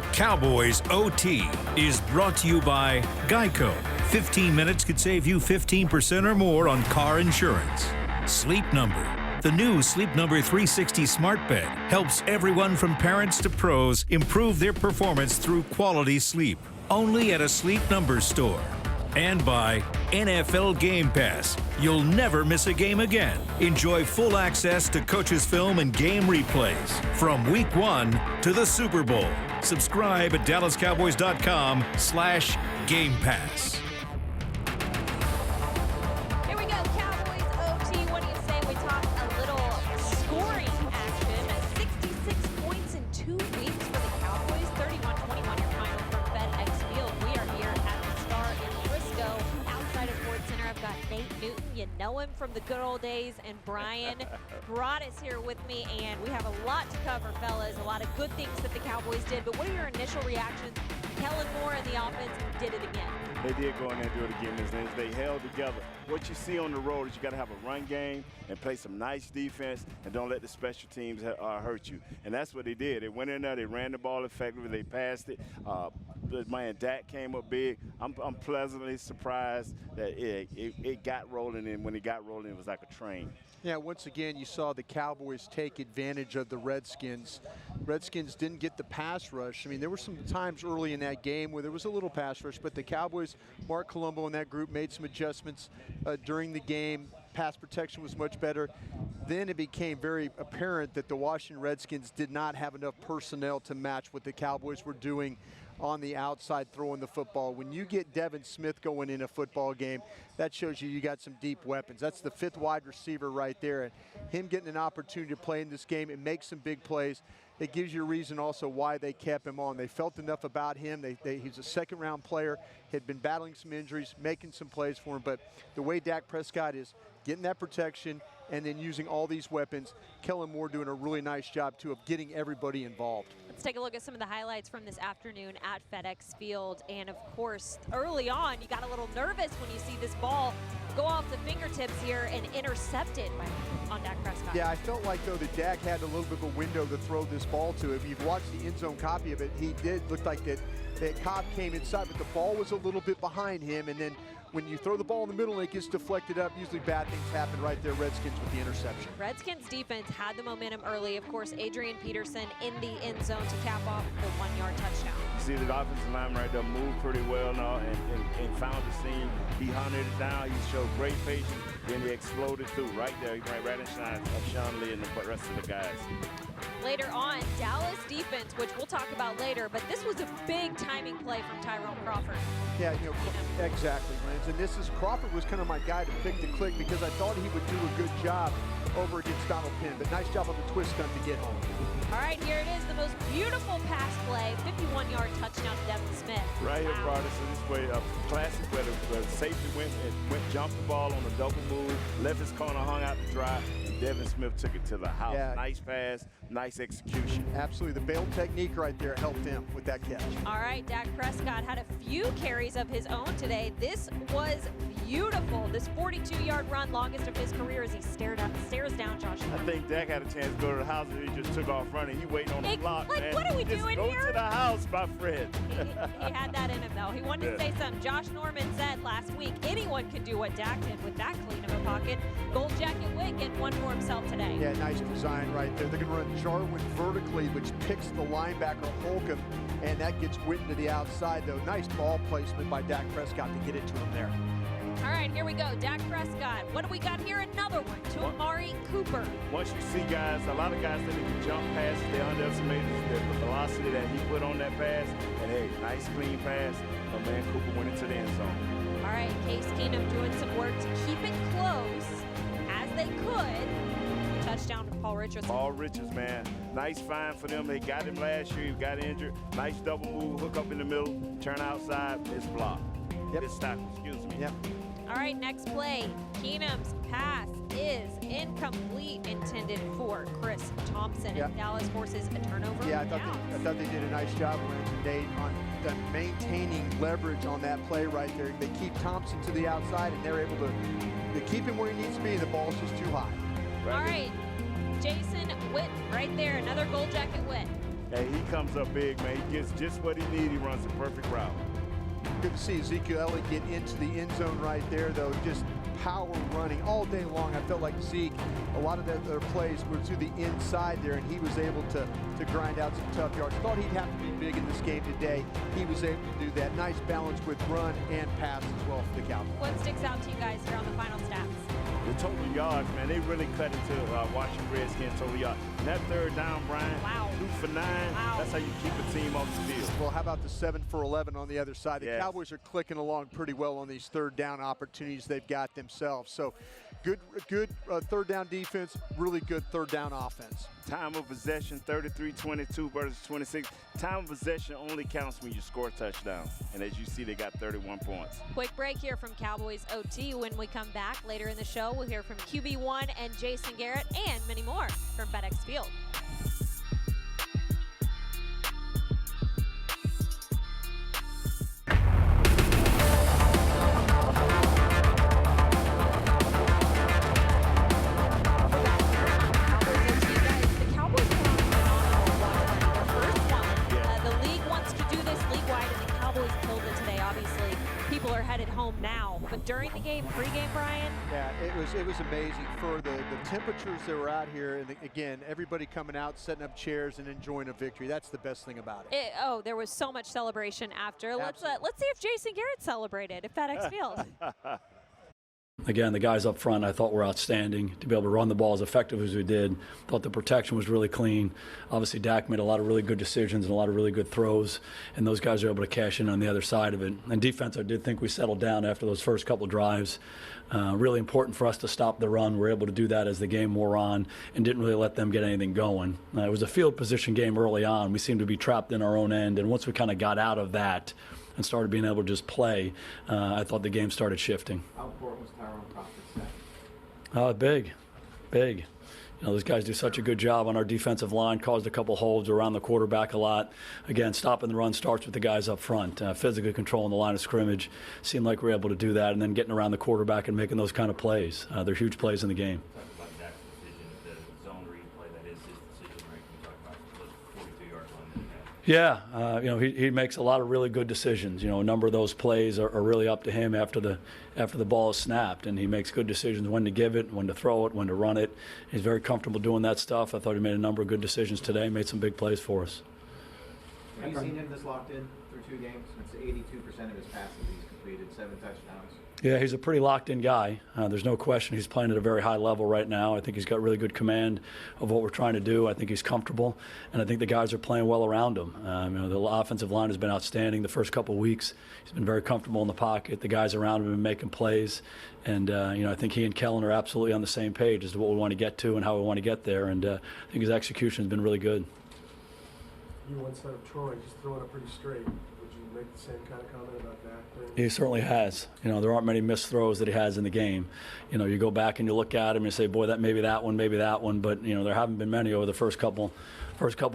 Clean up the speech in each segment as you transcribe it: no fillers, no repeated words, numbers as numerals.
The Cowboys OT is brought to you by Geico. 15 minutes could save you 15% or more on car insurance. Sleep Number. The new Sleep Number 360 smart bed helps everyone from parents to pros improve their performance through quality sleep. Only at a Sleep Number store. And by NFL Game Pass. You'll never miss a game again. Enjoy full access to coaches' film and game replays from Week 1 to the Super Bowl. Subscribe at DallasCowboys.com/Game Pass. Here we go, Cowboys OT. What do you say we talk a little scoring action? 66 points in 2 weeks for the Cowboys. 31-21 your final from FedEx Field. We are here at the Star in Frisco. Outside of Ford Center, I've got Nate Newton. You know him from the good old days. And Bryan Broaddus here with me. And we have a lot to cover, fellas. A lot of good things that the Cowboys did. But what are your initial reactions? Kellen Moore and the offense did it again. They did go in there and do it again, Ms. Lindsay. They held together. What you see on the road is you got to have a run game and play some nice defense and don't let the special teams hurt you. And that's what they did. They went in there, they ran the ball effectively, they passed it. Man, Dak came up big. I'm pleasantly surprised that it got rolling, and when it got rolling, it was like a train. Yeah, once again, you saw the Cowboys take advantage of the Redskins. Redskins didn't get the pass rush. I mean, there were some times early in that game where there was a little pass rush, but the Cowboys, Mark Colombo and that group made some adjustments during the game. Pass protection was much better. Then it became very apparent that the Washington Redskins did not have enough personnel to match what the Cowboys were doing on the outside throwing the football. When you get Devin Smith going in a football game, that shows you got some deep weapons. That's the 5th wide receiver right there. And him getting an opportunity to play in this game and make some big plays, it gives you a reason also why they kept him on. They felt enough about him. He's a second-round player, had been battling some injuries, making some plays for him. But the way Dak Prescott is getting that protection and then using all these weapons, Kellen Moore doing a really nice job, too, of getting everybody involved. Let's take a look at some of the highlights from this afternoon at FedEx Field. And, of course, early on, you got a little nervous when you see this ball go off the fingertips here and intercepted on Dak Prescott. Yeah, I felt like, though, that Dak had a little bit of a window to throw this ball to. If you've watched the end zone copy of it, he did look like that Cobb came inside, but the ball was a little bit behind him. And then when you throw the ball in the middle and it gets deflected up, usually bad things happen right there. Redskins with the interception. Redskins defense had the momentum early. Of course, Adrian Peterson in the end zone to cap off the 1-yard touchdown. You see the offensive line right there moved pretty well now and found the seam. He hunted it down. He showed great patience. Then he exploded through right there. He ran right in shine of Sean Lee and the rest of the guys. Later on, Dallas defense, which we'll talk about later, but this was a big timing play from Tyrone Crawford. Yeah, exactly, Lance. And Crawford was kind of my guy to pick the click because I thought he would do a good job over against Donald Penn, but nice job on the twist stunt to get home. All right, here it is, the most beautiful pass play, 51-yard touchdown to Devin Smith. Right here, Broaddus, in this way, a classic where the safety went, jumped the ball on a double move, left his corner, hung out to dry, and Devin Smith took it to the house. Yeah. Nice pass, nice execution. Absolutely, the bail technique right there helped him with that catch. All right, Dak Prescott had a few carries of his own today. This was beautiful. This 42-yard run, longest of his career, as he stares down Josh Norman. I think Dak had a chance to go to the house, and he just took off running. He waiting on the block, man. What are we doing here? Go to the house, my friend. He had that in him, though. He wanted to say something. Josh Norman said last week, anyone can do what Dak did with that clean of a pocket. Gold jacket Witt getting one for himself today. Yeah, nice design right there. They're going to run Jarwin vertically, which picks the linebacker Holcomb, and that gets Witten to the outside, though. Nice ball placement by Dak Prescott to get it to him there. All right, here we go. Dak Prescott. What do we got here? Another one to Amari Cooper. Once you see guys, a lot of guys that can jump passes, they underestimate the velocity that he put on that pass. And hey, nice clean pass. But man, Cooper went into the end zone. All right, Case Keenum doing some work to keep it close as they could. Touchdown to Paul Richards. Paul Richards, man. Nice find for them. They got him last year. He got injured. Nice double move, hook up in the middle, turn outside, it's blocked. Yep. It's tackle, excuse me. Yep. All right, next play. Keenum's pass is incomplete, intended for Chris Thompson. Yep. And Dallas forces a turnover. Yeah, I thought they did a nice job, Nate, on maintaining leverage on that play right there. They keep Thompson to the outside, and they're able to keep him where he needs to be, and the ball's just too high. All right, Jason Witten right there, another gold jacket Witt. Hey, he comes up big, man. He gets just what he needs. He runs the perfect route. Good to see Ezekiel Elliott get into the end zone right there, though. Just power running all day long. I felt like Zeke, a lot of their plays were to the inside there, and he was able to grind out some tough yards. Thought he'd have to be big in this game today. He was able to do that. Nice balance with run and pass as well for the Cowboys. What sticks out to you guys here on the final stats? The total yards, man, they really cut into Washington Redskins total yards. And that third down, Brian, Wow. 2 for 9, Wow. That's how you keep a team off the field. Well, how about the 7 for 11 on the other side? The Yes. Cowboys are clicking along pretty well on these third down opportunities they've got themselves. So good third down defense, really good third down offense. Time of possession, 33-22 versus 26. Time of possession only counts when you score a touchdown. And as you see, they got 31 points. Quick break here from Cowboys OT. When we come back later in the show, we'll hear from QB1 and Jason Garrett and many more from FedEx Field. But during the game, pregame, Brian? Yeah, it was amazing for the temperatures that were out here. And again, everybody coming out, setting up chairs and enjoying a victory. That's the best thing about it. There was so much celebration after. Let's see if Jason Garrett celebrated at FedEx Field. Again, the guys up front I thought were outstanding to be able to run the ball as effective as we did. Thought the protection was really clean. Obviously, Dak made a lot of really good decisions and a lot of really good throws, and those guys were able to cash in on the other side of it. And defense, I did think we settled down after those first couple drives. Really important for us to stop the run. We were able to do that as the game wore on and didn't really let them get anything going. It was a field position game early on. We seemed to be trapped in our own end, and once we kind of got out of that and started being able to just play, I thought the game started shifting. How important was Tyrone Crawford's Big. You know, those guys do such a good job on our defensive line, caused a couple holds around the quarterback a lot. Again, stopping the run starts with the guys up front, physically controlling the line of scrimmage. Seemed like we were able to do that, and then getting around the quarterback and making those kind of plays. They're huge plays in the game. Talk about Dak's decision, the zone read play, that is his decision, right? Can you talk about the 42-yard line that he had? Yeah, he makes a lot of really good decisions. You know, a number of those plays are really up to him after the ball is snapped, and he makes good decisions when to give it, when to throw it, when to run it. He's very comfortable doing that stuff. I thought he made a number of good decisions today, made some big plays for us. Have you seen him this locked in through 2 games? It's 82% of his passes he's completed, 7 touchdowns. Yeah, he's a pretty locked-in guy. There's no question he's playing at a very high level right now. I think he's got really good command of what we're trying to do. I think he's comfortable, and I think the guys are playing well around him. You know, the offensive line has been outstanding the first couple of weeks. He's been very comfortable in the pocket. The guys around him have been making plays, and you know, I think he and Kellen are absolutely on the same page as to what we want to get to and how we want to get there. And I think his execution has been really good. You once said of Troy, just throwing it pretty straight. Would you make the same kind of comment about that? He certainly has. You know, there aren't many missed throws that he has in the game. You know, you go back and you look at him and you say, boy, that maybe that one, but you know, there haven't been many over the first couple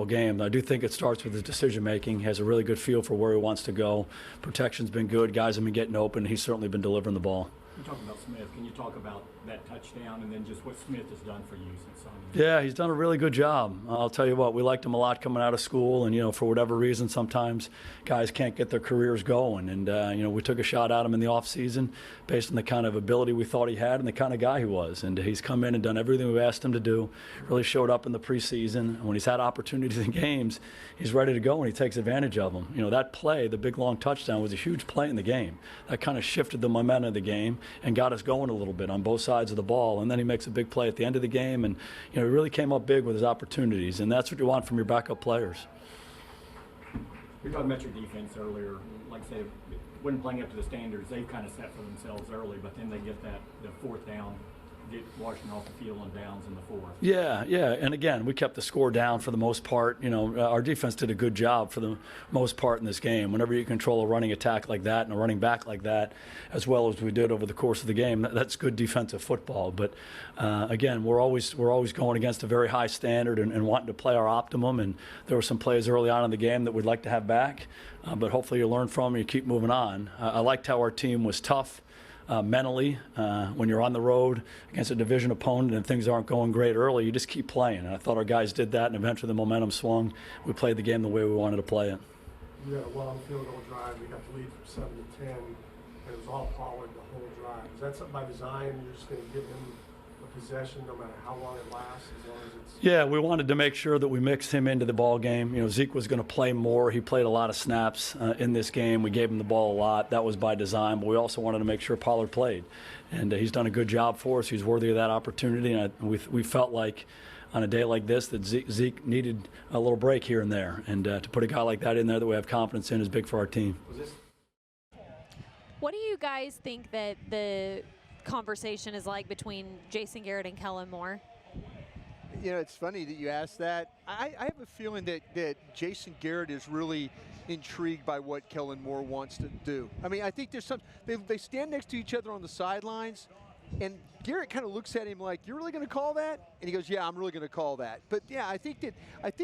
games. I do think it starts with his decision making. He has a really good feel for where he wants to go. Protection's been good. Guys have been getting open. He's certainly been delivering the ball. You talk about Smith. Can you talk about that touchdown and then just what Smith has done for you since signing? Yeah, he's done a really good job. I'll tell you what, we liked him a lot coming out of school, and you know, for whatever reason, sometimes guys can't get their careers going. And you know, we took a shot at him in the offseason based on the kind of ability we thought he had and the kind of guy he was. And he's come in and done everything we've asked him to do. Really showed up in the preseason. When he's had opportunities in games, he's ready to go and he takes advantage of them. You know, that play, the big long touchdown, was a huge play in the game. That kind of shifted the momentum of the game and got us going a little bit on both sides of the ball. And then he makes a big play at the end of the game, and you know, he really came up big with his opportunities, and that's what you want from your backup players. We were talking about your defense earlier. Like I said, when playing up to the standards, they've kind of set for themselves early, but then they get the fourth down, get Washington off the field on downs in the fourth. Yeah, and again, we kept the score down for the most part. You know, our defense did a good job for the most part in this game. Whenever you control a running attack like that and a running back like that, as well as we did over the course of the game, that's good defensive football. But again, we're always going against a very high standard and wanting to play our optimum. And there were some plays early on in the game that we'd like to have back, but hopefully you learn from them and you keep moving on. I liked how our team was tough. mentally, when you're on the road against a division opponent and things aren't going great early, you just keep playing. And I thought our guys did that, and eventually the momentum swung. We played the game the way we wanted to play it. You had a long field goal drive. We got the lead from 7 to 10, and it was all Pollard the whole drive. Is that something by design? You're just going to give him a possession no matter how long it lasts, as long as it's... Yeah, we wanted to make sure that we mixed him into the ball game. You know, Zeke was going to play more. He played a lot of snaps in this game. We gave him the ball a lot. That was by design, but we also wanted to make sure Pollard played. And he's done a good job for us. He's worthy of that opportunity, and we felt like on a day like this that Zeke needed a little break here and there. And to put a guy like that in there that we have confidence in is big for our team. What do you guys think that the conversation is like between Jason Garrett and Kellen Moore? You know, it's funny that you asked that. I have a feeling that Jason Garrett is really intrigued by what Kellen Moore wants to do. I mean, I think there's some, they stand next to each other on the sidelines, and Garrett kind of looks at him like, "You're really going to call that?" And he goes, "Yeah, I'm really going to call that." But yeah, I think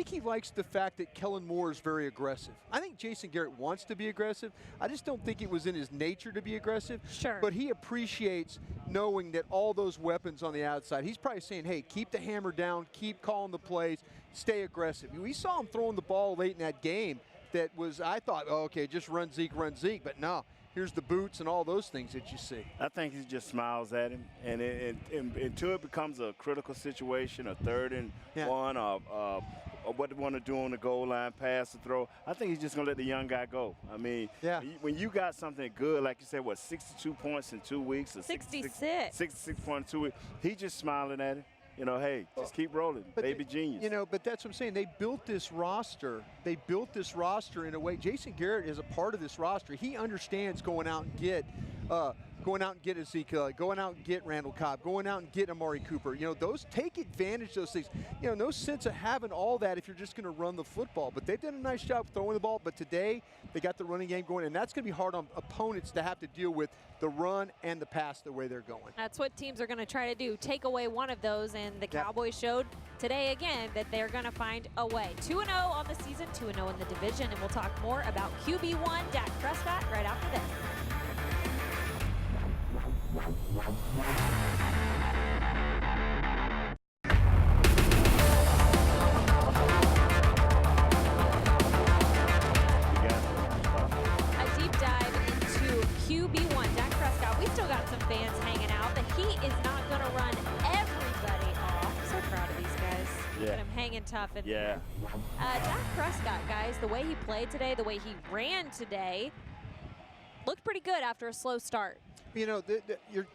he likes the fact that Kellen Moore is very aggressive. I think Jason Garrett wants to be aggressive. I just don't think it was in his nature to be aggressive. Sure. But he appreciates knowing that all those weapons on the outside. He's probably saying, "Hey, keep the hammer down, keep calling the plays, stay aggressive." We saw him throwing the ball late in that game. That was, I thought, oh, okay, just run Zeke, but no. Here's the boots and all those things that you see. I think he just smiles at him, and until it becomes a critical situation, a 3rd and 1, or what they want to do on the goal line, pass or throw, I think he's just going to let the young guy go. I mean, when you got something good, like you said, what, 62 points in 2 weeks? Or 66. 66 points in 2 weeks. He's just smiling at him. You know, hey, just keep rolling, baby genius. You know, but that's what I'm saying. They built this roster. They built this roster in a way. Jason Garrett is a part of this roster. He understands going out and get Ezekiel, going out and get Randall Cobb, going out and get Amari Cooper. You know, take advantage of those things. You know, no sense of having all that if you're just going to run the football. But they've done a nice job throwing the ball. But today, they got the running game going, and that's going to be hard on opponents to have to deal with the run and the pass the way they're going. That's what teams are going to try to do, take away one of those, and the Cowboys showed today again that they're going to find a way. 2-0 on the season, 2-0 in the division, and we'll talk more about QB1 Dak Prescott right after this. A deep dive into QB1 Dak Prescott. We still got some fans hanging out that he is not going to run everybody off. I'm so proud of these guys. Look at him hanging tough. And Dak Prescott, guys, the way he played today, the way he ran today, looked pretty good after a slow start. You know,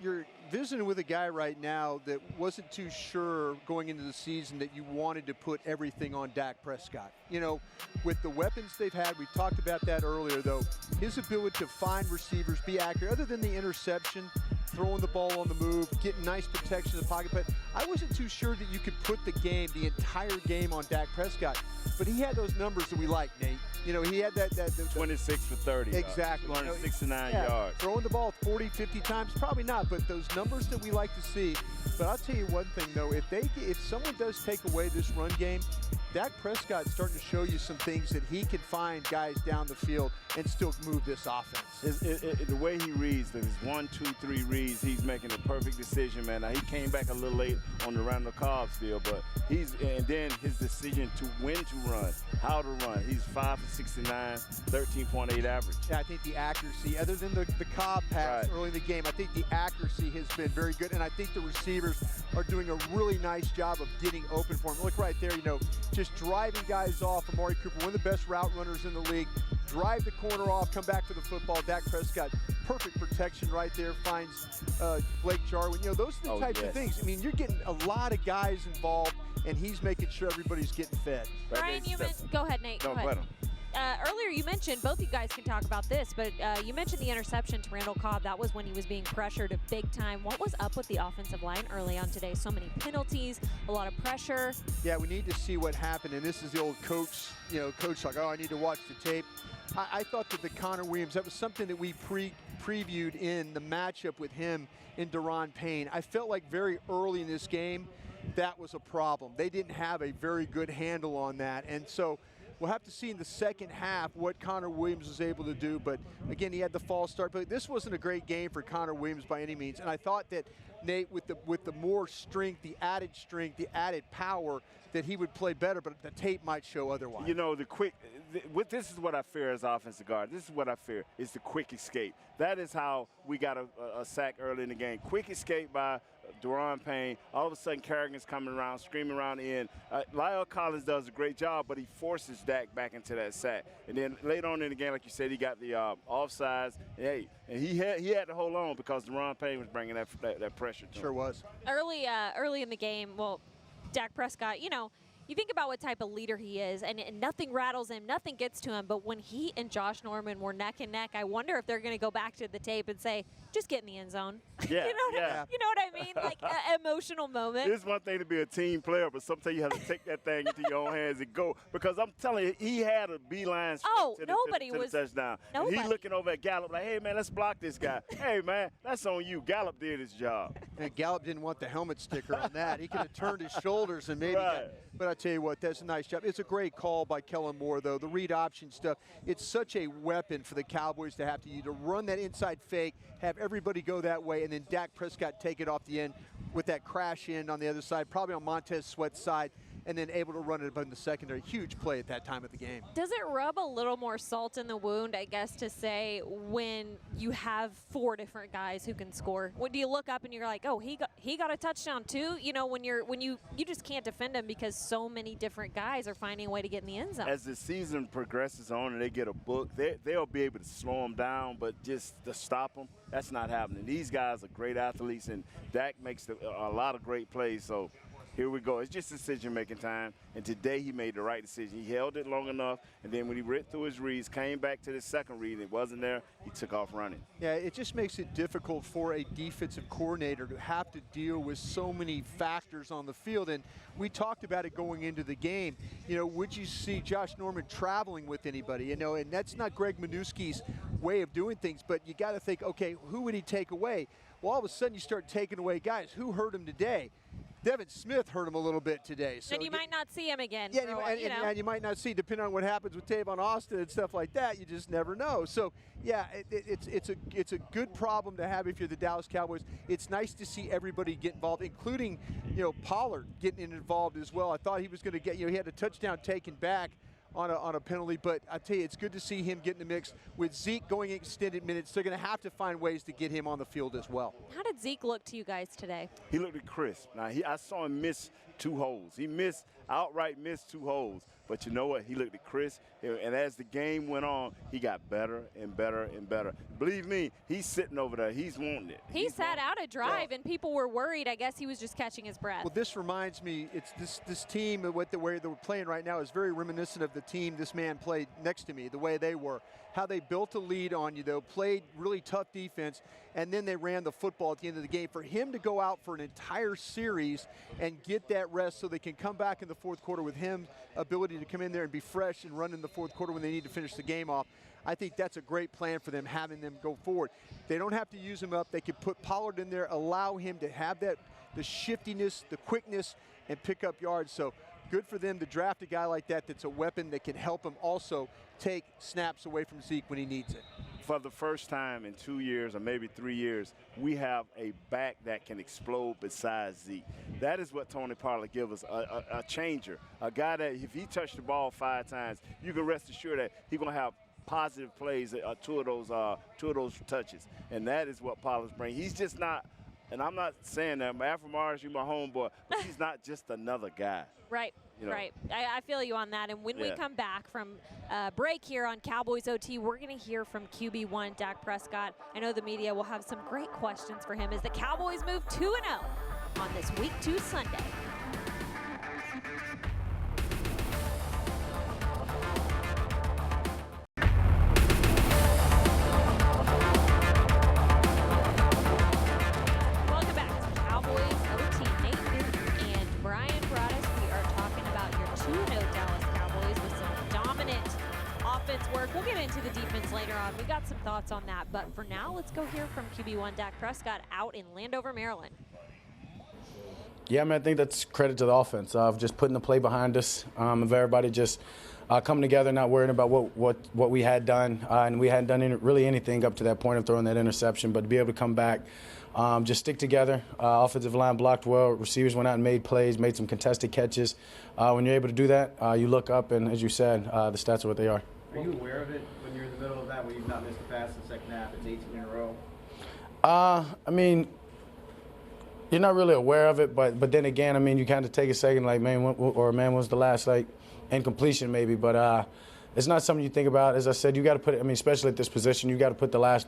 you're visiting with a guy right now that wasn't too sure going into the season that you wanted to put everything on Dak Prescott. You know, with the weapons they've had, we talked about that earlier, though, his ability to find receivers, be accurate, other than the interception, throwing the ball on the move, getting nice protection in the pocket. But I wasn't too sure that you could put the entire game on Dak Prescott. But he had those numbers that we like, Nate. You know, he had that 26 for 30. Exactly. 269 yards. Throwing the ball 40, 50 times, probably not, but those numbers that we like to see. But I'll tell you one thing, though, if someone does take away this run game, Dak Prescott's starting to show you some things that he can find guys down the field and still move this offense. The way he reads, his 1, 2, 3 reads, he's making a perfect decision, man. Now, he came back a little late on the Randall Cobb steal, but and then his decision to when to run, how to run. He's 5 for 69, 13.8 average. Yeah, I think the accuracy, other than the Cobb pass early in the game, I think the accuracy has been very good, and I think the receivers are doing a really nice job of getting open for him. Look right there, you know, just driving guys off. Amari Cooper, one of the best route runners in the league. Drive the corner off, come back for the football. Dak Prescott, perfect protection right there, finds Blake Jarwin. You know, those are the types of things. I mean, you're getting a lot of guys involved, and he's making sure everybody's getting fed. Brian, go ahead, Nate. Go ahead. Earlier you mentioned, both you guys can talk about this, but you mentioned the interception to Randall Cobb. That was when he was being pressured big time. What was up with the offensive line early on today? So many penalties, a lot of pressure. Yeah, we need to see what happened, and this is the old coach, you know, coach like, oh, I need to watch the tape. I thought that the Connor Williams, that was something that we previewed in the matchup with him in Daron Payne. I felt like very early in this game, that was a problem. They didn't have a very good handle on that, and so we'll have to see in the second half what Connor Williams was able to do. But again, he had the false start. But this wasn't a great game for Connor Williams by any means. And I thought that Nate, with the more strength, the added power, that he would play better, but the tape might show otherwise. You know, this is what I fear as offensive guard. This is what I fear, is the quick escape. That is how we got a sack early in the game. Quick escape by Daron Payne. All of a sudden, Kerrigan's coming around, screaming around the end. Lyle Collins does a great job, but he forces Dak back into that sack. And then later on in the game, like you said, he got the offsides. And he had to hold on because Daron Payne was bringing that pressure to him. Sure was. Early in the game, well, Dak Prescott, you know, you think about what type of leader he is, and nothing rattles him, nothing gets to him. But when he and Josh Norman were neck and neck, I wonder if they're going to go back to the tape and say, just get in the end zone. Yeah, you know what I mean? Like an emotional moment. It's one thing to be a team player, but sometimes you have to take that thing into your own hands and go. Because I'm telling you, he had a beeline straight to the touchdown. And he looking over at Gallup like, hey, man, let's block this guy. Hey, man, that's on you. Gallup did his job. And Gallup didn't want the helmet sticker on that. He could have turned his shoulders and maybe but I tell you what, that's a nice job. It's a great call by Kellen Moore, though. The read option stuff, it's such a weapon for the Cowboys to have to run that inside fake, have everybody go that way, and then Dak Prescott take it off the end with that crash in on the other side, probably on Montez Sweat's side, and then able to run it up in the secondary. Huge play at that time of the game. Does it rub a little more salt in the wound, I guess, to say, when you have 4 different guys who can score? When do you look up and you're like, oh, he got a touchdown too? You know, when you just can't defend him because so many different guys are finding a way to get in the end zone. As the season progresses on and they get a book, they'll be able to slow them down, but just to stop them, that's not happening. These guys are great athletes, and Dak makes a lot of great plays. So here we go. It's just decision-making time, and today he made the right decision. He held it long enough, and then when he read through his reads, came back to the second read, and it wasn't there, he took off running. Yeah, it just makes it difficult for a defensive coordinator to have to deal with so many factors on the field, and we talked about it going into the game. You know, would you see Josh Norman traveling with anybody? You know, and that's not Greg Minuski's way of doing things, but you got to think, okay, who would he take away? Well, all of a sudden you start taking away guys. Who hurt him today? Devin Smith hurt him a little bit today. So and you might not see him again. Yeah, and you might not see, depending on what happens with Tavon Austin and stuff like that, you just never know. So, yeah, it's a good problem to have if you're the Dallas Cowboys. It's nice to see everybody get involved, including, you know, Pollard getting involved as well. I thought he was going to get, you know, he had a touchdown taken back on a penalty, but I tell you, it's good to see him get in the mix. With Zeke going extended minutes, they're going to have to find ways to get him on the field as well. How did Zeke look to you guys today? He looked crisp. Now, I saw him miss 2 holes. He outright missed 2 holes. But you know what? He looked crisp. And as the game went on, he got better and better and better. Believe me, he's sitting over there. He's wanting it. He sat out a drive, and people were worried. I guess he was just catching his breath. Well, this reminds me, it's this team, the way they're playing right now is very reminiscent of the team this man played next to me, the way they were. How they built a lead on you, though, played really tough defense, and then they ran the football at the end of the game. For him to go out for an entire series and get that rest so they can come back in the fourth quarter with him ability to come in there and be fresh and run in the fourth quarter when they need to finish the game off, I think that's a great plan for them, having them go forward. They don't have to use him up. They can put Pollard in there, allow him to have the shiftiness, the quickness, and pick up yards. So good for them to draft a guy like that that's a weapon that can help him also take snaps away from Zeke when he needs it. For the first time in 2 years or maybe 3 years, we have a back that can explode besides Zeke. That is what Tony Pollard gives us, a changer, a guy that if he touched the ball 5 times, you can rest assured that he's going to have positive plays, 2 of those touches. And that is what Pollard's bringing. He's just not, and I'm not saying that, Afro Mars, you're my homeboy, but he's not just another guy. Right. You know. Right. I feel you on that. And when we come back from break here on Cowboys OT, we're going to hear from QB1 Dak Prescott. I know the media will have some great questions for him as the Cowboys move 2-0 on this Week 2 Sunday. Welcome back to Cowboys OT. Newton and Bryan Broaddus. We are talking about your 2-0 Dallas Cowboys with some dominant offense work. We'll get into the defense later on. We got some thoughts on that. But for now, let's go hear from QB1 Dak Prescott out in Landover, Maryland. Yeah, I mean, I think that's credit to the offense of just putting the play behind us, of everybody just coming together, not worrying about what we had done. And we hadn't done really anything up to that point of throwing that interception. But to be able to come back, just stick together. Offensive line blocked well. Receivers went out and made plays, made some contested catches. When you're able to do that, you look up, and as you said, the stats are what they are. Are you aware of it when you're in the middle of that, when you've not missed a pass in the second half? It's 18 in a row. I mean, you're not really aware of it, but then again, I mean, you kind of take a second, like, man, when was the last, like, incompletion maybe, but it's not something you think about. As I said, you got to put it, I mean, especially at this position, you got to put the last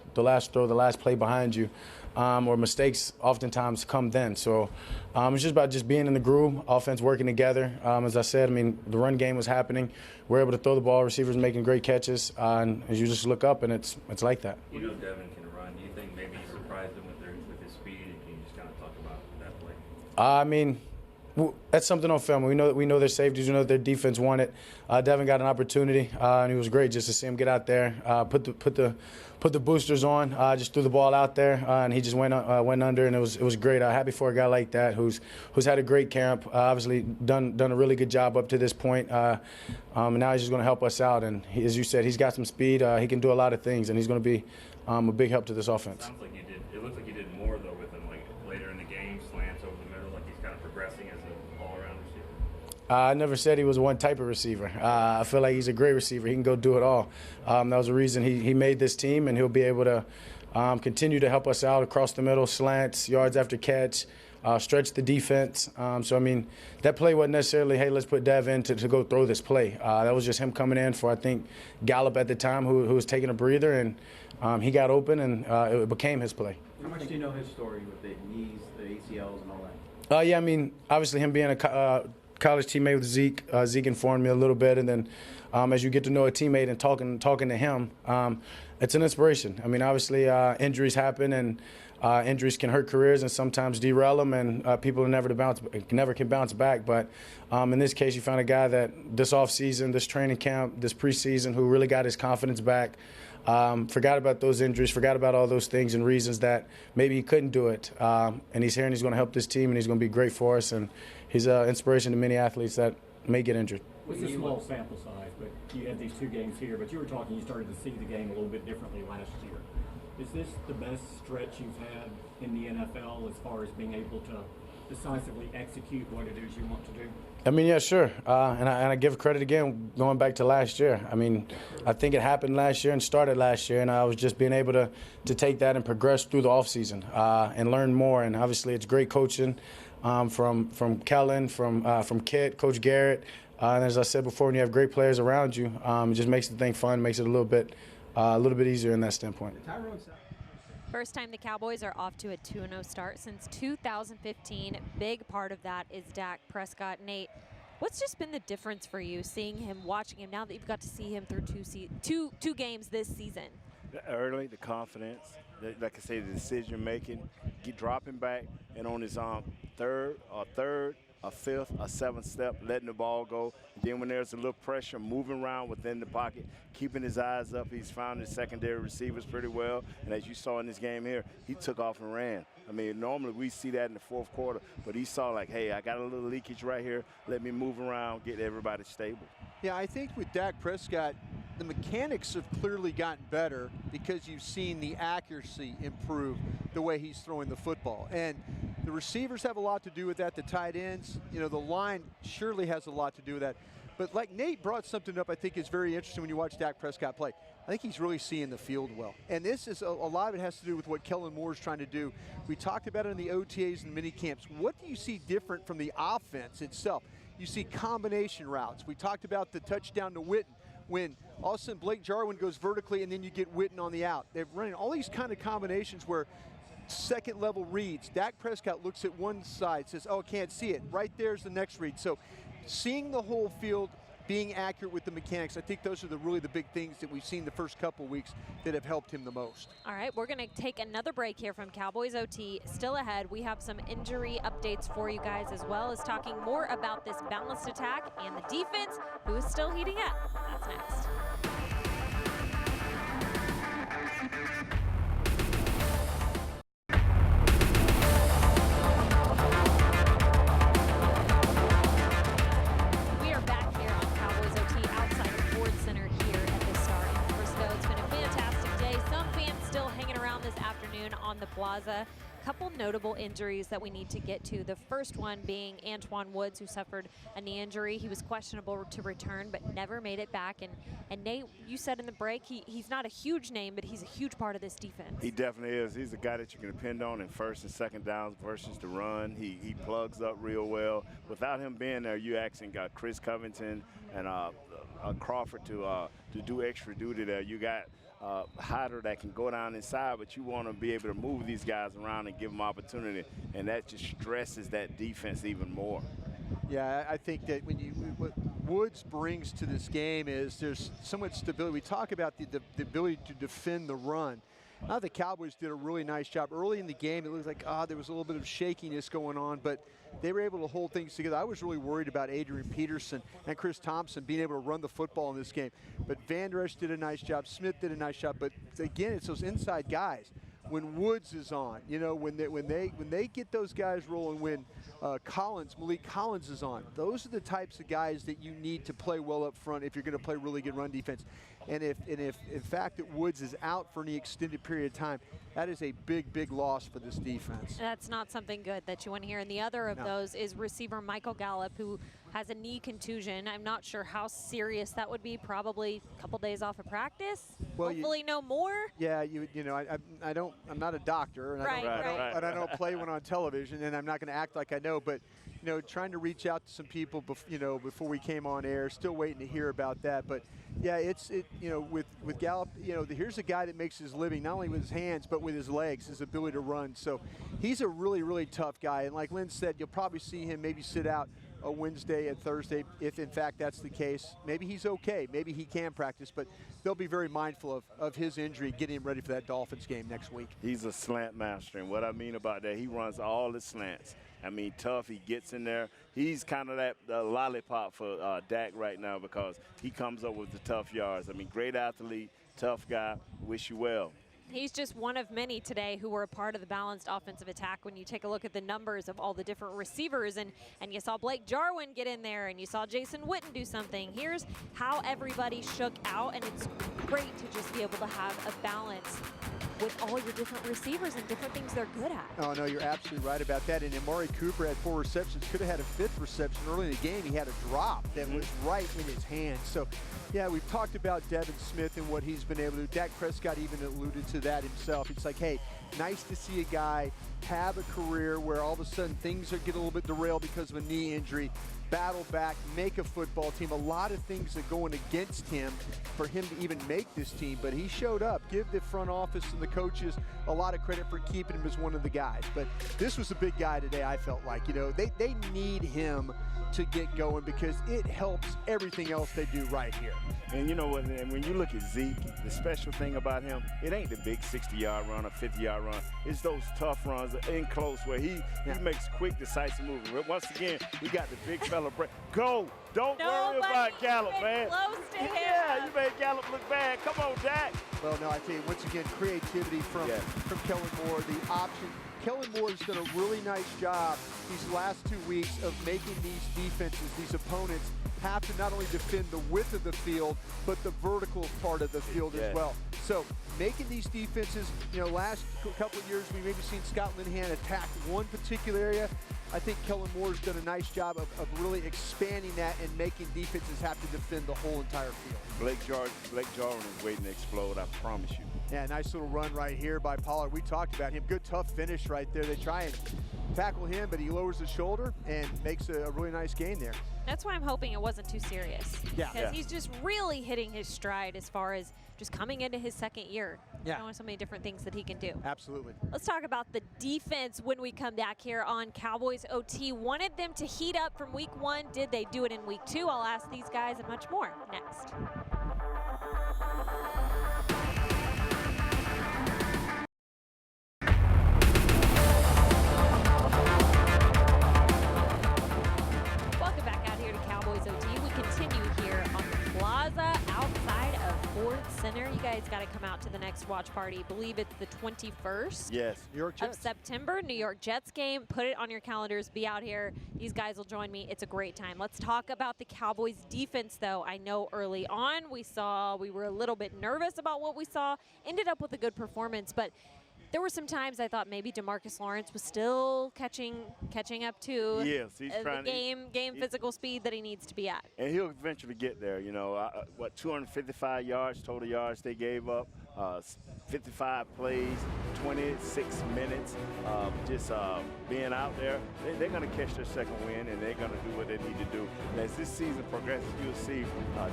throw, the last play behind you, or mistakes oftentimes come then. So it's just about just being in the groove, offense working together. As I said, I mean, the run game was happening. We're able to throw the ball, receivers making great catches, and as you just look up, and it's like that. You know Devin can run. Do you think maybe you surprised him with his speed? And can you just kind of talk about that play? I mean, that's something on film. We know their safeties. We know their defense won it. Devin got an opportunity, and it was great just to see him get out there, put the boosters on, just threw the ball out there, and he just went under, and it was great. Happy for a guy like that who's had a great camp. Obviously done a really good job up to this point, and now he's just going to help us out. And as you said, he's got some speed. He can do a lot of things, and he's going to be a big help to this offense. Sounds like you did. It looks like you did more though with him, like later in the game, slants over the middle, like he's kind of progressing as an all-around receiver. I never said he was one type of receiver. I feel like he's a great receiver. He can go do it all. That was the reason he made this team, and he'll be able to continue to help us out across the middle, slants, yards after catch, stretch the defense. So, I mean, that play wasn't necessarily, hey, let's put Dev in to go throw this play. That was just him coming in for, I think, Gallup at the time, who was taking a breather, and he got open, and it became his play. How much do you know his story with the knees, the ACLs, and all that? Yeah, I mean, obviously him being a college teammate with Zeke, Zeke informed me a little bit, and then as you get to know a teammate and talking to him, it's an inspiration. I mean, obviously injuries happen, and injuries can hurt careers and sometimes derail them, and people are never can bounce back. But in this case, you found a guy that this offseason, this training camp, this preseason, who really got his confidence back. Forgot about those injuries, forgot about all those things and reasons that maybe he couldn't do it. And he's here, and he's going to help this team, and he's going to be great for us. And he's an inspiration to many athletes that may get injured. It's a small sample size, but you had these 2 games here. But you were talking, you started to see the game a little bit differently last year. Is this the best stretch you've had in the NFL as far as being able to decisively execute what it is you want to do? I mean, yeah, sure. And I give credit again going back to last year. I mean, I think it happened last year and started last year, and I was just being able to take that and progress through the offseason and learn more. And obviously it's great coaching from Kellen, from Kit, Coach Garrett. And as I said before, when you have great players around you, it just makes the thing fun, makes it a little bit easier in that standpoint. First time the Cowboys are off to a 2-0 start since 2015. Big part of that is Dak Prescott. Nate, what's just been the difference for you seeing him, watching him, now that you've got to see him through two games this season? Early, the confidence, like I say, the decision making, dropping back, and on his third, a fifth, a seventh step, letting the ball go. And then when there's a little pressure, moving around within the pocket, keeping his eyes up. He's found his secondary receivers pretty well. And as you saw in this game here, he took off and ran. I mean, normally we see that in the fourth quarter, but he saw like, hey, I got a little leakage right here. Let me move around, get everybody stable. Yeah, I think with Dak Prescott, the mechanics have clearly gotten better because you've seen the accuracy improve the way he's throwing the football. And the receivers have a lot to do with that, the tight ends. You know, the line surely has a lot to do with that. But like Nate brought something up I think is very interesting when you watch Dak Prescott play. I think he's really seeing the field well. And this is a lot of it has to do with what Kellen Moore is trying to do. We talked about it in the OTAs and mini camps. What do you see different from the offense itself? You see combination routes. We talked about the touchdown to Witten, when all of a sudden Blake Jarwin goes vertically and then you get Witten on the out. They're running all these kind of combinations where second level reads. Dak Prescott looks at one side, says, oh, can't see it. Right there's the next read. So seeing the whole field, being accurate with the mechanics, I think those are really the big things that we've seen the first couple weeks that have helped him the most. All right, we're going to take another break here from Cowboys OT. Still ahead, we have some injury updates for you guys, as well as talking more about this balanced attack and the defense, who is still heating up. That's next. We are back here on Cowboys OT outside the Plaza. Couple notable injuries that we need to get to. The first one being Antoine Woods, who suffered a knee injury. He was questionable to return, but never made it back. And Nate, you said in the break, he's not a huge name, but he's a huge part of this defense. He definitely is. He's a guy that you can depend on in first and second downs versus the run. He plugs up real well. Without him being there, you actually got Chris Covington and Crawford to do extra duty there. You got Hyder that can go down inside, but you want to be able to move these guys around and give them opportunity, and that just stresses that defense even more. Yeah, I think that what Woods brings to this game is there's so much stability. We talk about the ability to defend the run. Now the Cowboys did a really nice job. Early in the game, it looked like there was a little bit of shakiness going on, but they were able to hold things together. I was really worried about Adrian Peterson and Chris Thompson being able to run the football in this game. But Van Der Esch did a nice job. Smith did a nice job. But again, it's those inside guys. When Woods is on, when they get those guys rolling, when Malik Collins is on, those are the types of guys that you need to play well up front if you're going to play really good run defense. And if in fact that Woods is out for any extended period of time, that is a big loss for this defense. That's not something good that you want to hear. And the other of those is receiver Michael Gallup, who has a knee contusion. I'm not sure how serious that would be. Probably a couple days off of practice. Well, hopefully no more. Yeah, I'm not a doctor, and I don't play one on television, and I'm not going to act like I know. But trying to reach out to some people, before we came on air, still waiting to hear about that. But yeah, with Gallup, here's a guy that makes his living not only with his hands but with his legs, his ability to run. So he's a really tough guy. And like Lynn said, you'll probably see him maybe sit out a Wednesday and Thursday, if in fact that's the case. Maybe he's okay. Maybe he can practice, but they'll be very mindful of his injury, getting him ready for that Dolphins game next week. He's a slant master, and what I mean about that, he runs all the slants. I mean, tough, he gets in there. He's kind of that lollipop for Dak right now because he comes up with the tough yards. I mean, great athlete, tough guy, wish you well. He's just one of many today who were a part of the balanced offensive attack. When you take a look at the numbers of all the different receivers, and you saw Blake Jarwin get in there, and you saw Jason Witten do something. Here's how everybody shook out, and it's great to just be able to have a balance with all your different receivers and different things they're good at. Oh, no, you're absolutely right about that. And Amari Cooper had 4 receptions, could have had a 5th reception early in the game. He had a drop that was right in his hands. So, yeah, we've talked about Devin Smith and what he's been able to do. Dak Prescott even alluded to that himself. It's like, hey, nice to see a guy have a career where all of a sudden things get a little bit derailed because of a knee injury, battle back, make a football team. A lot of things are going against him for him to even make this team, but he showed up. Give the front office and the coaches a lot of credit for keeping him as one of the guys. But this was a big guy today, I felt like. They need him to get going because it helps everything else they do right here. And you know what, and when you look at Zeke, the special thing about him, it ain't the big 60-yard run or 50-yard run. It's those tough runs in close where he makes quick, decisive moves. Once again, we got the big fella break. Go! Don't worry about Gallup, man. Close to him. Yeah, you made Gallup look bad. Come on, Dak. Well, no, I tell you, once again, creativity from Kellen Moore, the option. Kellen Moore has done a really nice job these last 2 weeks of making these defenses, these opponents, have to not only defend the width of the field, but the vertical part of the field as well. So making these defenses, last couple of years we maybe seen Scott Linehan attack one particular area. I think Kellen Moore's done a nice job of really expanding that and making defenses have to defend the whole entire field. Blake Jarwin is waiting to explode, I promise you. Yeah, nice little run right here by Pollard. We talked about him. Good, tough finish right there. They try and tackle him, but he lowers his shoulder and makes a really nice gain there. That's why I'm hoping it wasn't too serious. Yeah. Because he's just really hitting his stride as far as just coming into his second year. Yeah. Showing so many different things that he can do. Absolutely. Let's talk about the defense when we come back here on Cowboys OT. Wanted them to heat up from week 1. Did they do it in week 2? I'll ask these guys and much more next. Welcome back out here to Cowboys OT. We continue here on the Plaza outside of Ford Center. You guys got to come out to the next watch party. I believe it's the 21st. Yes. New York Jets. Of September, New York Jets game. Put it on your calendars. Be out here. These guys will join me. It's a great time. Let's talk about the Cowboys defense, though. I know early on we were a little bit nervous about what we saw. Ended up with a good performance, but There were some times I thought maybe DeMarcus Lawrence was still catching up to Yes, he's trying the game physical speed that he needs to be at. And he'll eventually get there. 255 yards, total yards they gave up, 55 plays, 26 minutes, being out there. They're going to catch their second win, and they're going to do what they need to do. And as this season progresses, you'll see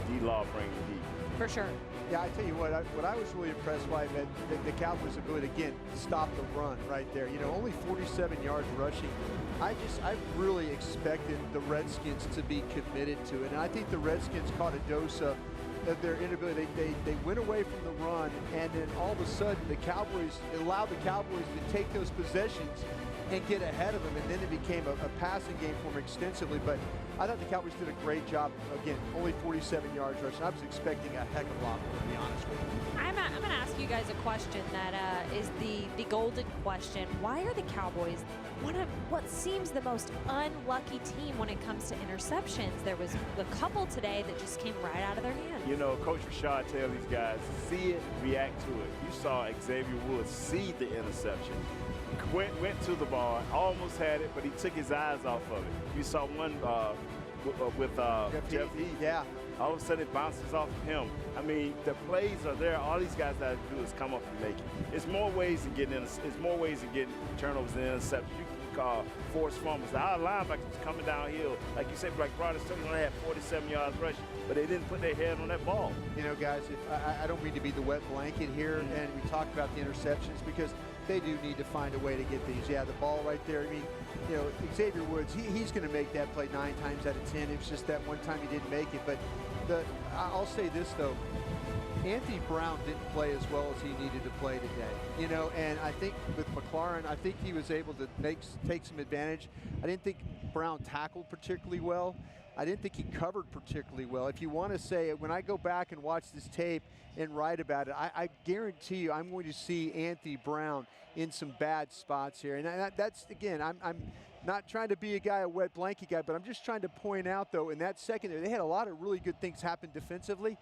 D-Law bring the heat. For sure. Yeah, I tell you what I was really impressed by, that the Cowboys ability, again, stop the run right there. Only 47 yards rushing. I really expected the Redskins to be committed to it. And I think the Redskins caught a dose of their inability. They went away from the run, and then all of a sudden it allowed the Cowboys to take those possessions and get ahead of them, and then it became a passing game for them extensively. But I thought the Cowboys did a great job. Again, only 47 yards rushing. I was expecting a heck of a lot more, to be honest with you. I'm going to ask you guys a question that is the golden question. Why are the Cowboys one of what seems the most unlucky team when it comes to interceptions? There was a couple today that just came right out of their hands. Coach Rashad tells these guys, see it, react to it. You saw Xavier Woods see the interception. Quinn went to the ball, almost had it, but he took his eyes off of it. You saw one with Jeff Heath. Yeah. All of a sudden it bounces off of him. I mean, the plays are there. All these guys got to do is come up and make it. It's more ways to get turnovers than interceptions. You can call forced fumbles. Our linebackers was coming downhill. Like you said, like Broaddus only had 47 yards rushing, but they didn't put their head on that ball. Guys, I don't mean to be the wet blanket here, and we talk about the interceptions because they do need to find a way to get these. Yeah, the ball right there. I mean, Xavier Woods, he's going to make that play 9 times out of 10. It was just that one time he didn't make it. But I'll say this, though. Anthony Brown didn't play as well as he needed to play today. And I think with McLaurin, I think he was able to take some advantage. I didn't think Brown tackled particularly well. I didn't think he covered particularly well. If you want to say it, when I go back and watch this tape and write about it, I guarantee you I'm going to see Anthony Brown in some bad spots here. And that's, again, I'm not trying to be a wet blanket guy, but I'm just trying to point out, though, in that secondary, they had a lot of really good things happen defensively,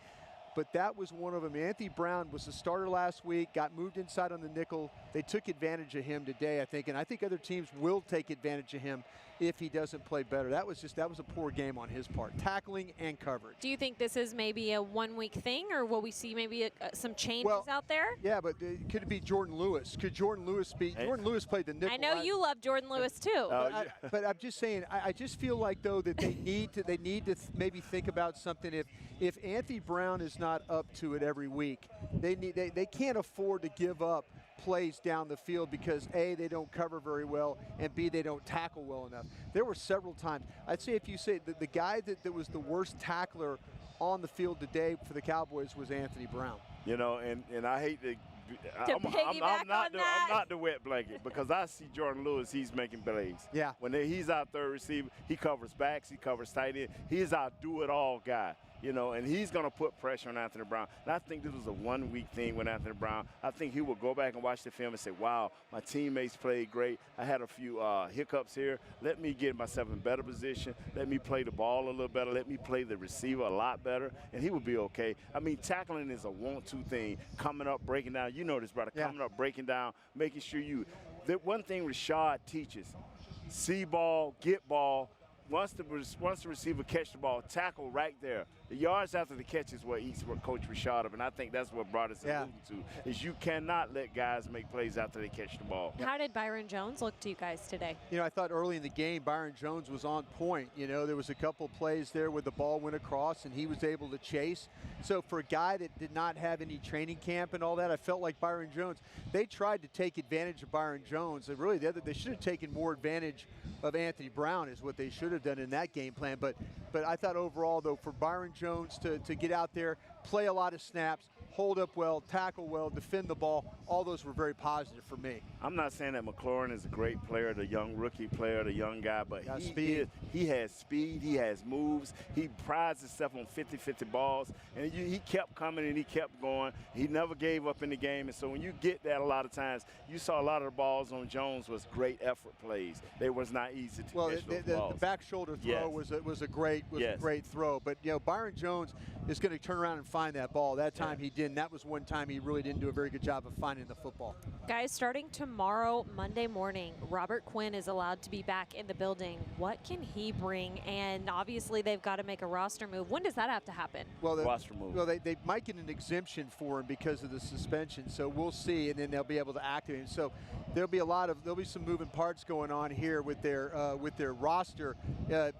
but that was one of them. Anthony Brown was the starter last week, got moved inside on the nickel. They took advantage of him today, I think, and I think other teams will take advantage of him if he doesn't play better. That was a poor game on his part, tackling and coverage. Do you think this is maybe a one-week thing, or will we see maybe some changes out there? Yeah, but could it be Jordan Lewis? Could Jordan Lewis be? Jordan Lewis played the nickel. I know you love Jordan Lewis too. But I'm just saying, I just feel like, though, that they need to maybe think about something. If Anthony Brown is not up to it every week, they can't afford to give up plays down the field because A, they don't cover very well, and B, they don't tackle well enough. There were several times. I'd say if you say the guy that was the worst tackler on the field today for the Cowboys was Anthony Brown. And I hate to I'm not the wet blanket because I see Jordan Lewis, he's making plays. Yeah. When he's our third receiver, he covers backs, he covers tight end. He's our do-it-all guy. And he's going to put pressure on Anthony Brown. And I think this was a one-week thing with Anthony Brown. I think he will go back and watch the film and say, wow, my teammates played great. I had a few hiccups here. Let me get myself in better position. Let me play the ball a little better. Let me play the receiver a lot better, and he will be okay. I mean, tackling is a want-to thing. Coming up, breaking down. You know this, brother. Yeah. Coming up, breaking down, making sure you – the one thing Rashad teaches, see ball, get ball. Once the receiver catch the ball, tackle right there. The yards after the catch is what eats what Coach Rashad up, and I think that's what Broaddus is alluding to, is you cannot let guys make plays after they catch the ball. How did Byron Jones look to you guys today? I thought early in the game Byron Jones was on point. There was a couple plays there where the ball went across and he was able to chase. So for a guy that did not have any training camp and all that, I felt like Byron Jones, they tried to take advantage of Byron Jones. And really, they should have taken more advantage of Anthony Brown is what they should have done in that game plan. But I thought overall, though, for Byron Jones to get out there, play a lot of snaps, hold up well, tackle well, defend the ball, all those were very positive for me. I'm not saying that McLaurin is a great player, the young rookie player, the young guy, but he has speed, he has moves, he prides himself on 50-50 balls, and he kept coming and he kept going. He never gave up in the game, and so when you get that a lot of times, you saw a lot of the balls on Jones was great effort plays. They was not easy to catch those balls. The back shoulder throw was a great Yes. a great throw. But, Byron Jones is going to turn around and find that ball. That time he didn't. That was one time he really didn't do a very good job of finding the football. Guys, starting tomorrow, Monday morning, Robert Quinn is allowed to be back in the building. What can he bring? And obviously they've got to make a roster move. When does that have to happen? Well, Roster move. Well, they might get an exemption for him because of the suspension, so we'll see, and then they'll be able to activate him. So there'll be some moving parts going on here with their roster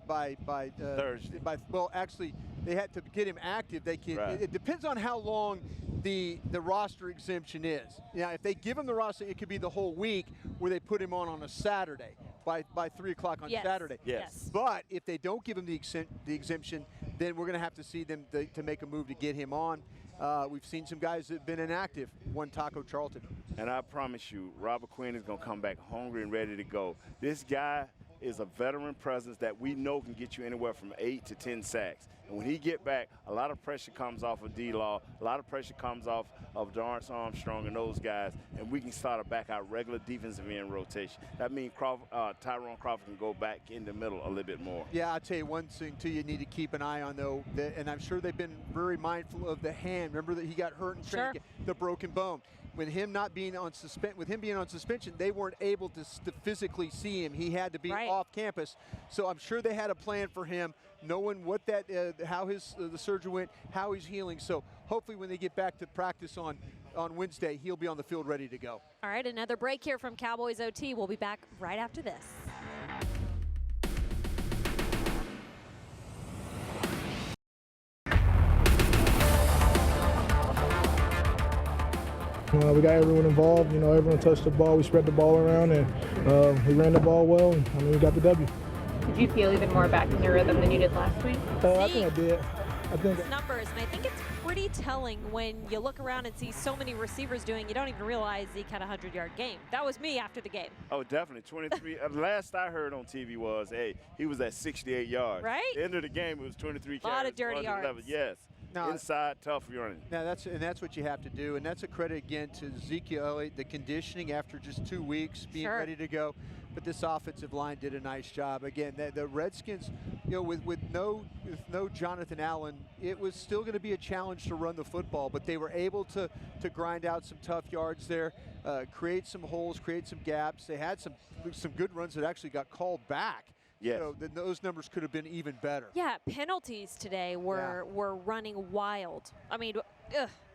by Thursday. Well, actually, they had to get him active. They can. Right. It depends on how long the roster exemption is. If they give him the roster, it could be the whole week where they put him on a Saturday by 3 o'clock on Saturday. Yes. But if they don't give him the exemption, then we're going to have to see them to make a move to get him on. We've seen some guys that have been inactive. One Taco Charlton. And I promise you, Robert Quinn is going to come back hungry and ready to go. This guy is a veteran presence that we know can get you anywhere from 8 to 10 sacks. And when he get back, a lot of pressure comes off of D-Law, a lot of pressure comes off of Dorrance Armstrong and those guys, and we can start back our regular defensive end rotation. That means Tyrone Crawford can go back in the middle a little bit more. Yeah, I'll tell you one thing, too, you need to keep an eye on, though, and I'm sure they've been very mindful of the hand. Remember that he got hurt in training, the broken bone. With him being on suspension, they weren't able to physically see him. He had to be off campus. So I'm sure they had a plan for him, knowing what how the surgery went, how he's healing. So hopefully when they get back to practice on Wednesday, he'll be on the field ready to go. All right, another break here from Cowboys OT. We'll be back right after this. We got everyone involved. Everyone touched the ball. We spread the ball around, and we ran the ball well. And we got the W. Did you feel even more back in your rhythm than you did last week? I think I did. Numbers, and I think it's pretty telling when you look around and see so many receivers doing. You don't even realize Zeke had a 100-yard game. That was me after the game. Oh, definitely. 23. Last I heard on TV was, he was at 68 yards. Right? At the end of the game, it was 23 carries. A lot of dirty yards. Yes. Now, inside, tough running. Now that's what you have to do, and that's a credit again to Ezekiel Elliott, the conditioning after just 2 weeks being ready to go. But this offensive line did a nice job. Again, the Redskins, with no Jonathan Allen, it was still going to be a challenge to run the football. But they were able to grind out some tough yards there, create some holes, create some gaps. They had some good runs that actually got called back. Yes. Those numbers could have been even better. Yeah, penalties today were running wild. I mean,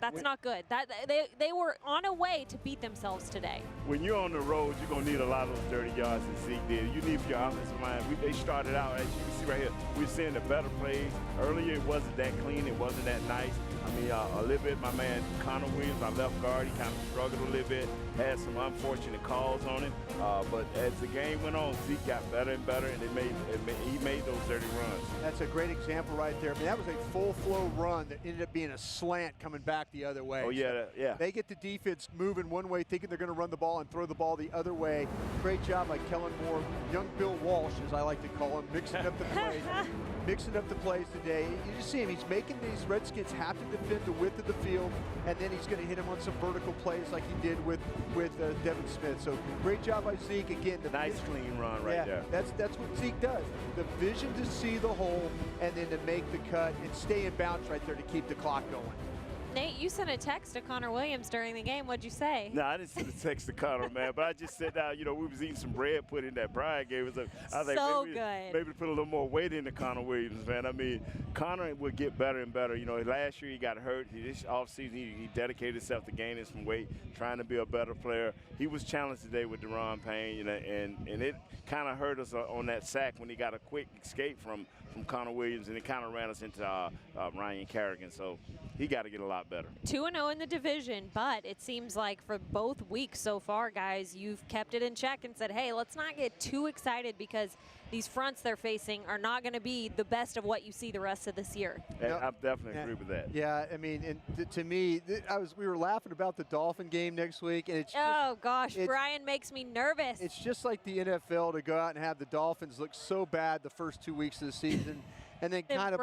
that's not good. They were on a way to beat themselves today. When you're on the road, you're going to need a lot of those dirty yards that Zeke did. You need for your offensive line. They started out, as you can see right here, we're seeing the better plays. Earlier, it wasn't that clean. It wasn't that nice. I mean, a little bit, my man Connor Williams, our left guard, he kind of struggled a little bit, had some unfortunate calls on him. But as the game went on, Zeke got better and better, and he made those dirty runs. That's a great example right there. I mean, that was a full flow run that ended up being a slant coming back the other way. Oh, yeah, yeah. They get the defense moving one way, thinking they're going to run the ball and throw the ball the other way. Great job by Kellen Moore, young Bill Walsh, as I like to call him, mixing up the plays. Mixing up the plays today. You just see him. He's making these Redskins have to defend the width of the field, and then he's going to hit him on some vertical plays like he did with Devin Smith. So great job by Zeke. Again, the nice clean run right there. That's what Zeke does. The vision to see the hole and then to make the cut and stay in bounds right there to keep the clock going. Nate, you sent a text to Connor Williams during the game. What'd you say? No, I didn't send a text to Connor, man. But I just said, we was eating some bread pudding that Brian gave us. I was so like, good. Maybe put a little more weight into Connor Williams, man. I mean, Connor would get better and better. Last year he got hurt. This offseason he dedicated himself to gaining some weight, trying to be a better player. He was challenged today with Deron Payne, and it kind of hurt us on that sack when he got a quick escape from Connor Williams, and it kind of ran us into Ryan Kerrigan. So he got to get a lot better. 2-0 in the division, but it seems like for both weeks so far, guys, you've kept it in check and said, hey, let's not get too excited because these fronts they're facing are not going to be the best of what you see the rest of this year. I definitely agree with that. Yeah, I mean, to me, we were laughing about the Dolphin game next week, and it's oh gosh, Brian makes me nervous. It's just like the NFL to go out and have the Dolphins look so bad the first 2 weeks of the season. And then kind of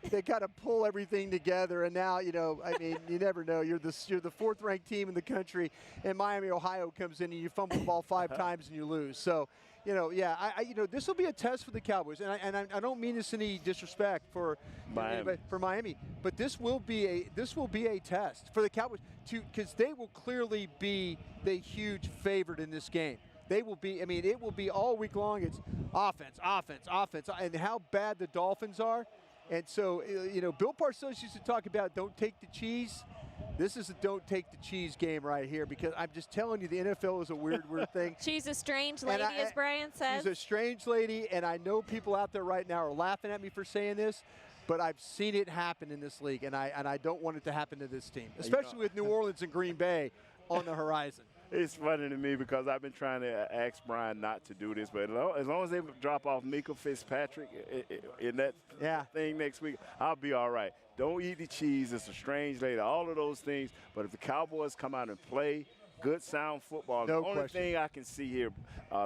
they got to pull everything together. And now, I mean, you never know. You're the fourth-ranked team in the country, and Miami, Ohio comes in and you fumble the ball 5 times and you lose. So, this will be a test for the Cowboys, and I don't mean this any disrespect for Miami, but this will be a test for the Cowboys because they will clearly be the huge favorite in this game. They will be. I mean, it will be all week long. It's offense, and how bad the Dolphins are. And so, Bill Parcells used to talk about don't take the cheese. This is a don't take the cheese game right here because I'm just telling you the NFL is a weird thing. She's a strange lady, as Brian says. She's a strange lady, and I know people out there right now are laughing at me for saying this, but I've seen it happen in this league, and I don't want it to happen to this team, especially with New Orleans and Green Bay on the horizon. It's funny to me because I've been trying to ask Brian not to do this, but as long as they drop off Mika Fitzpatrick in that thing next week, I'll be all right. Don't eat the cheese. It's a strange lady. All of those things. But if the Cowboys come out and play good, sound football, the only thing I can see here,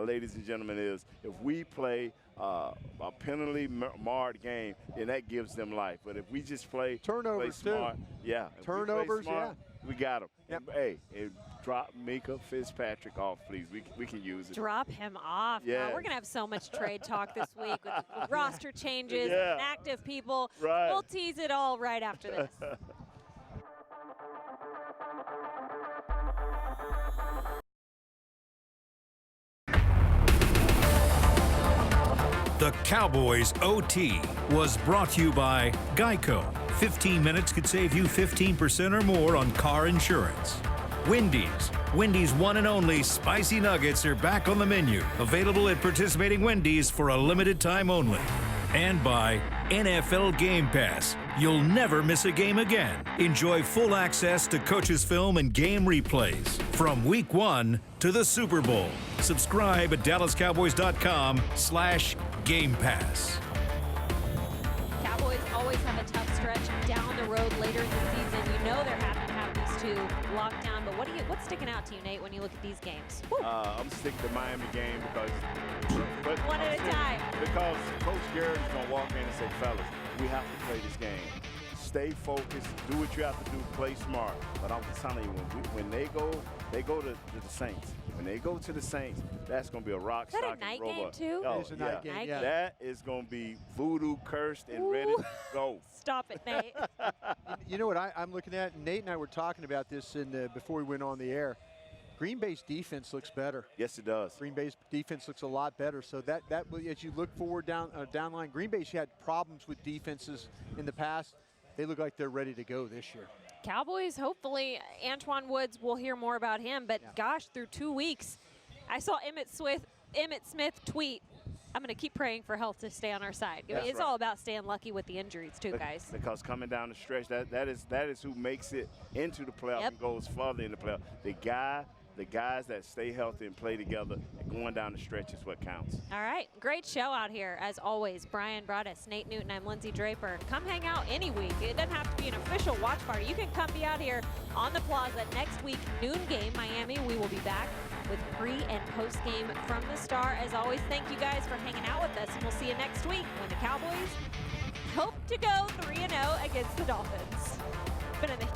ladies and gentlemen, is if we play a penalty marred game, then that gives them life. But if we just play turnovers smart, turnovers, we got them. Yep. Hey, drop Mika Fitzpatrick off, please. We can use it. Drop him off. Yeah. We're going to have so much trade talk this week with roster changes, active people. Right. We'll tease it all right after this. The Cowboys OT was brought to you by Geico. 15 minutes could save you 15% or more on car insurance. Wendy's. Wendy's one and only spicy nuggets are back on the menu. Available at participating Wendy's for a limited time only. And by NFL Game Pass. You'll never miss a game again. Enjoy full access to coaches' film and game replays from Week 1 to the Super Bowl. Subscribe at DallasCowboys.com/Game Pass. Cowboys always have a tough stretch down the road later in the season. You know they're happy to have these two locked down. But what's sticking out to you, Nate, when you look at these games? I'm sticking to Miami game because one at a time. Because Coach Garrett is gonna walk in and say, fellas, we have to play this game. Stay focused, do what you have to do, play smart. But I'm telling you, when they go to the Saints. When they go to the Saints, that's going to be a rock solid. solid Is that a night game too? Oh, it's a night game. Yeah. That is going to be voodoo cursed and ready to go. Stop it, Nate. You know what I'm looking at? Nate and I were talking about this before we went on the air. Green Bay's defense looks better. Yes, it does. Green Bay's defense looks a lot better. So that as you look forward down line, Green Bay's had problems with defenses in the past. They look like they're ready to go this year. Cowboys, hopefully, Antoine Woods, we'll hear more about him. But gosh, through 2 weeks, I saw Emmitt Smith tweet, I'm going to keep praying for health to stay on our side. I mean, it's all about staying lucky with the injuries too, guys. Because coming down the stretch, that is who makes it into the playoffs and goes further in the playoffs. The guys that stay healthy and play together and going down the stretch is what counts. All right, great show out here, as always. Bryan Broaddus, Nate Newton, I'm Lindsay Draper. Come hang out any week. It doesn't have to be an official watch party. You can come be out here on the plaza next week, noon game, Miami. We will be back with pre- and post-game from the Star. As always, thank you guys for hanging out with us, and we'll see you next week when the Cowboys hope to go 3-0 against the Dolphins. But in the